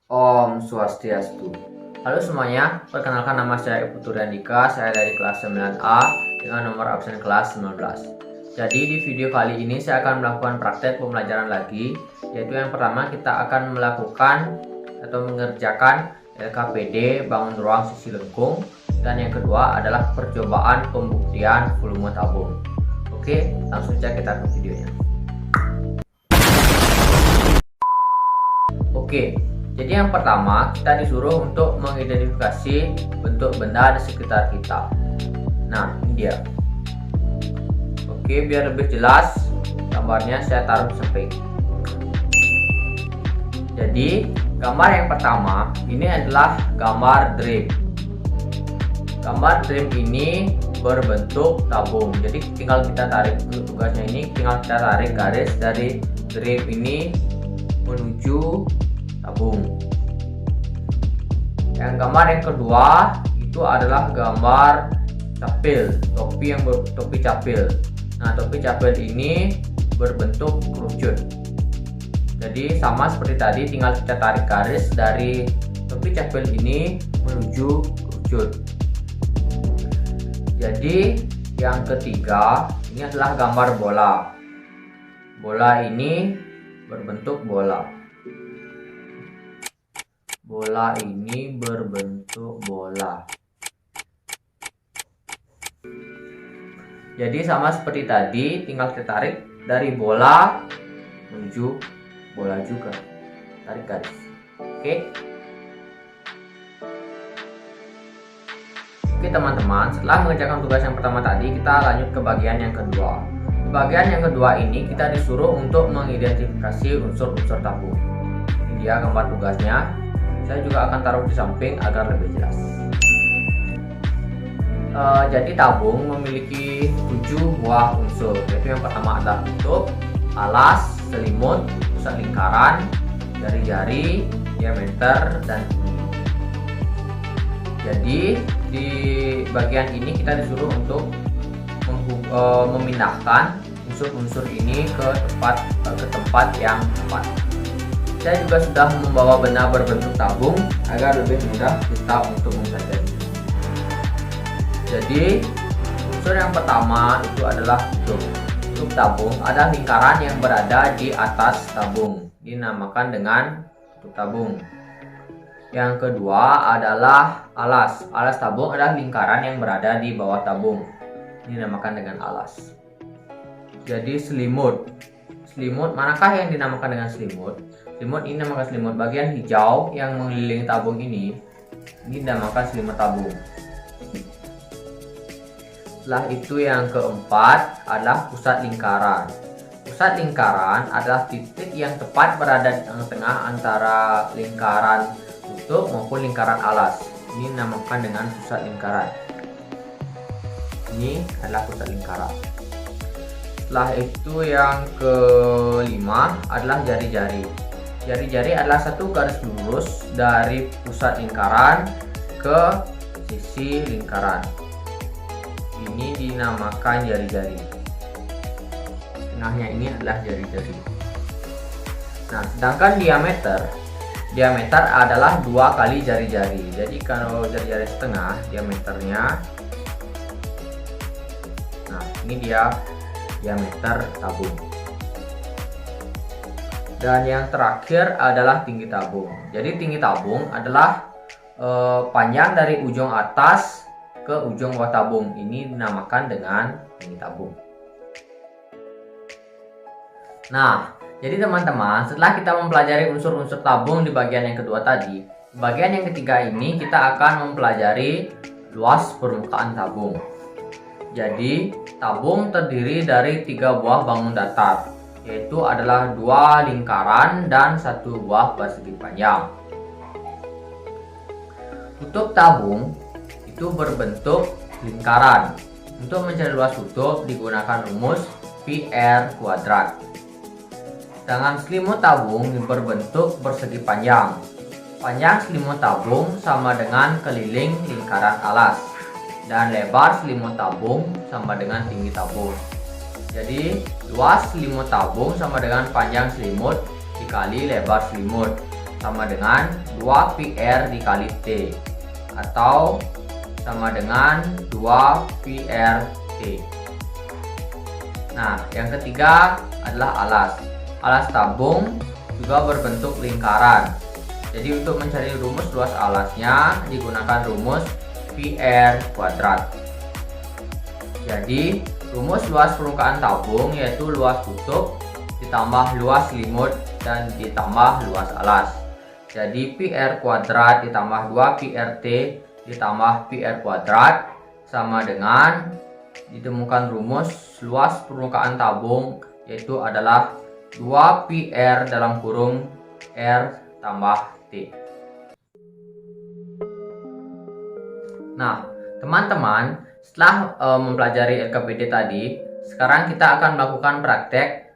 Om Swastiastu. Halo semuanya, perkenalkan nama saya Putu Andika, saya dari kelas 9A dengan nomor absen kelas 19. Jadi di video kali ini saya akan melakukan praktek pembelajaran lagi, yaitu yang pertama kita akan melakukan atau mengerjakan LKPD bangun ruang sisi lengkung, dan yang kedua adalah percobaan pembuktian volume tabung. Oke, langsung saja kita ke videonya. Oke, jadi yang pertama kita disuruh untuk mengidentifikasi bentuk benda di sekitar kita. Nah, ini dia. Oke, biar lebih jelas gambarnya saya taruh di samping. Jadi gambar yang pertama ini adalah gambar drum. Gambar drum ini berbentuk tabung. Jadi tinggal kita tarik, tugasnya ini tinggal kita tarik garis dari drum ini menuju tabung. Yang gambar yang kedua itu adalah gambar capil, topi capil. Nah, topi capil ini berbentuk kerucut. Jadi sama seperti tadi, tinggal kita tarik garis dari topi capil ini menuju kerucut. Jadi yang ketiga ini adalah gambar bola. Bola ini berbentuk bola. Bola ini berbentuk bola. Jadi sama seperti tadi, tinggal kita tarik dari bola menuju bola juga. Tarik garis. Oke. Oke teman-teman, setelah mengerjakan tugas yang pertama tadi, kita lanjut ke bagian yang kedua. Di bagian yang kedua ini kita disuruh untuk mengidentifikasi unsur-unsur tabung. Ini dia gambar tugasnya. Saya juga akan taruh di samping agar lebih jelas. Jadi tabung memiliki 7 buah unsur, yaitu yang pertama adalah tutup, alas, selimut, pusat lingkaran, jari-jari, diameter, dan bunyi. Jadi di bagian ini kita disuruh untuk memindahkan unsur-unsur ini ke tempat yang tepat. Saya juga sudah membawa benda berbentuk tabung agar lebih mudah kita untuk mempelajari. Jadi unsur yang pertama itu adalah tutup. Tutup tabung adalah lingkaran yang berada di atas tabung, dinamakan dengan tutup tabung. Yang kedua adalah alas. Alas tabung adalah lingkaran yang berada di bawah tabung, dinamakan dengan alas. Jadi selimut. Selimut, manakah yang dinamakan dengan selimut? Selimut ini dinamakan selimut. Bagian hijau yang mengelilingi tabung ini dinamakan selimut tabung. Setelah itu yang keempat adalah pusat lingkaran. Pusat lingkaran adalah titik yang tepat berada di tengah-tengah antara lingkaran tutup maupun lingkaran alas. Ini dinamakan dengan pusat lingkaran. Ini adalah pusat lingkaran. Setelah itu yang kelima adalah jari-jari. Jari-jari adalah satu garis lurus dari pusat lingkaran ke sisi lingkaran. Ini dinamakan jari-jari. Tengahnya ini adalah jari-jari. Nah, sedangkan diameter adalah 2 kali jari-jari. Jadi kalau jari-jari setengah, diameternya, nah ini dia diameter tabung. Dan yang terakhir adalah tinggi tabung. Jadi tinggi tabung adalah panjang dari ujung atas ke ujung bawah tabung. Ini dinamakan dengan tinggi tabung. Nah, jadi teman-teman, setelah kita mempelajari unsur-unsur tabung di bagian yang kedua tadi, di bagian yang ketiga ini kita akan mempelajari luas permukaan tabung. Jadi tabung terdiri dari 3 buah bangun datar, yaitu adalah 2 lingkaran dan 1 buah persegi panjang. Tutup tabung itu berbentuk lingkaran. Untuk mencari luas tutup digunakan rumus PR kuadrat. Sedangkan selimut tabung berbentuk persegi panjang. Panjang selimut tabung sama dengan keliling lingkaran alas, dan lebar selimut tabung sama dengan tinggi tabung. Jadi luas selimut tabung sama dengan panjang selimut dikali lebar selimut. sama dengan 2PR dikali T, atau sama dengan 2PR T. Nah, yang ketiga adalah alas. Alas tabung juga berbentuk lingkaran. Jadi untuk mencari rumus luas alasnya digunakan rumus PR kuadrat. Jadi rumus luas permukaan tabung yaitu luas tutup ditambah luas selimut dan ditambah luas alas. Jadi PR kuadrat ditambah 2PRT ditambah PR kuadrat sama dengan ditemukan rumus luas permukaan tabung yaitu adalah 2PR dalam kurung R tambah T. Nah, teman-teman, setelah mempelajari LKPD tadi, sekarang kita akan melakukan praktek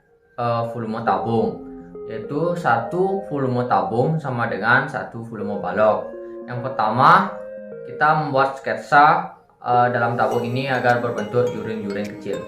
volume tabung, yaitu satu volume tabung sama dengan satu volume balok. Yang pertama, kita membuat sketsa dalam tabung ini agar berbentuk juring-juring kecil.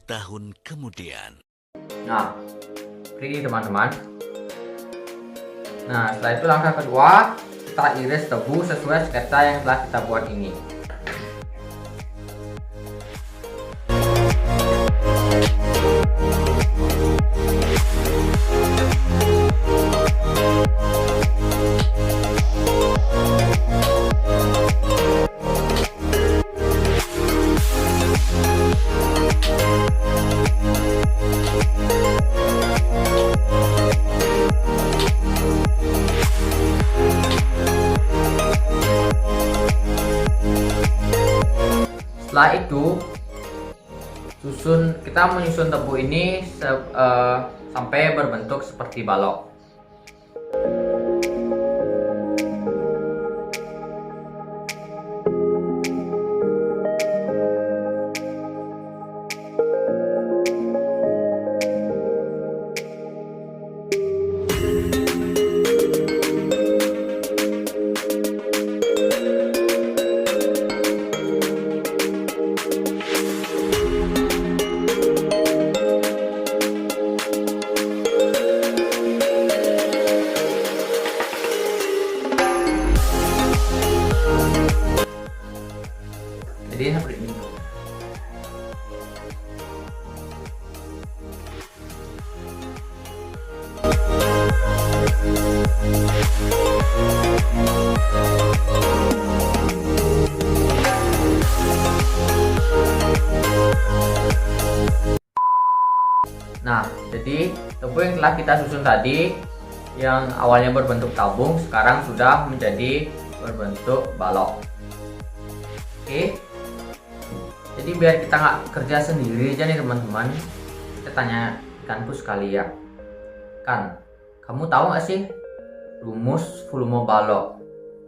Tahun kemudian. Nah, ini teman-teman. Nah, setelah itu langkah kedua, kita iris tebu sesuai sketsa yang telah kita buat ini. Setelah itu kita menyusun tebu ini sampai berbentuk seperti balok. Jadi seperti ini. Nah, jadi tebu yang telah kita susun tadi yang awalnya berbentuk tabung sekarang sudah menjadi berbentuk balok. Oke. Jadi biar kita nggak kerja sendiri aja nih teman-teman, kita tanya ikanku sekali ya. Kan, kamu tahu nggak sih rumus volume balok?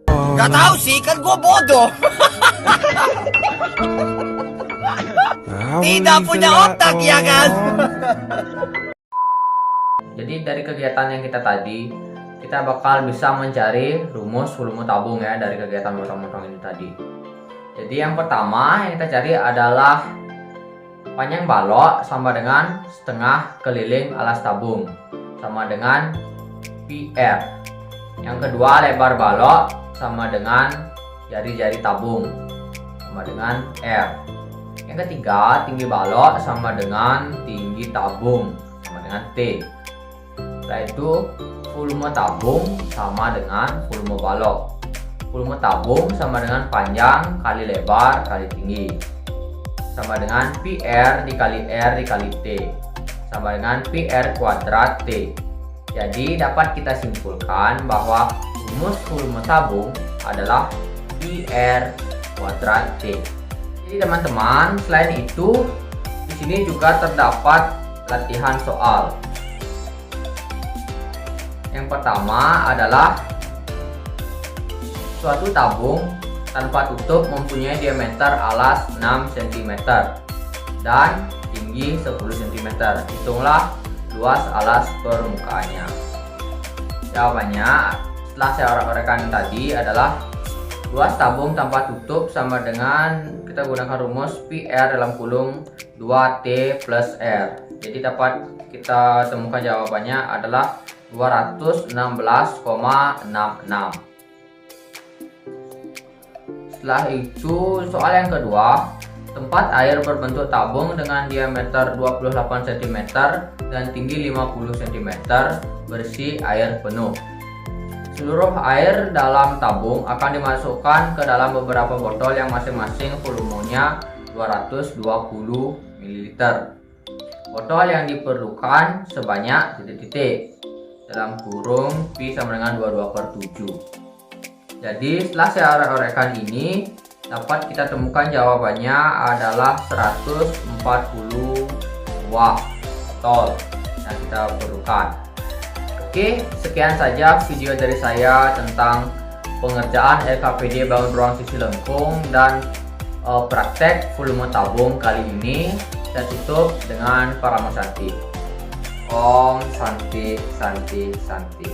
Nggak tahu sih, kan gua bodoh. Tidak punya otak ya kan? Jadi dari kegiatan yang kita tadi, kita bakal bisa mencari rumus volume tabung ya dari kegiatan motong-motong ini tadi. Jadi yang pertama yang kita cari adalah panjang balok sama dengan setengah keliling alas tabung sama dengan PR. Yang kedua lebar balok sama dengan jari-jari tabung sama dengan R. Yang ketiga tinggi balok sama dengan tinggi tabung sama dengan T. Setelah itu volume tabung sama dengan volume balok. Volume tabung sama dengan panjang kali lebar kali tinggi sama dengan PR dikali R dikali T sama dengan PR kuadrat T. Jadi dapat kita simpulkan bahwa rumus volume tabung adalah PR kuadrat T. Jadi teman-teman, selain itu di sini juga terdapat latihan soal. Yang pertama adalah Suatu tabung tanpa tutup mempunyai diameter alas 6 cm dan tinggi 10 cm. Hitunglah luas alas permukaannya. Jawabannya setelah saya orek-orekan tadi adalah luas tabung tanpa tutup sama dengan kita gunakan rumus PR dalam kurung 2T plus R. Jadi dapat kita temukan jawabannya adalah 216,66. Setelah itu soal yang kedua, tempat air berbentuk tabung dengan diameter 28 cm dan tinggi 50 cm berisi air penuh. Seluruh air dalam tabung akan dimasukkan ke dalam beberapa botol yang masing-masing volumenya 220 ml. Botol yang diperlukan sebanyak titik-titik dalam kurung P sama dengan 22/7. Jadi setelah saya orek-orekan ini, dapat kita temukan jawabannya adalah 140 buah botol yang kita perlukan. Oke, sekian saja video dari saya tentang pengerjaan LKPD bangun ruang sisi lengkung dan praktek volume tabung kali ini. Saya tutup dengan Paramasanti. Om Santi Santi Santi.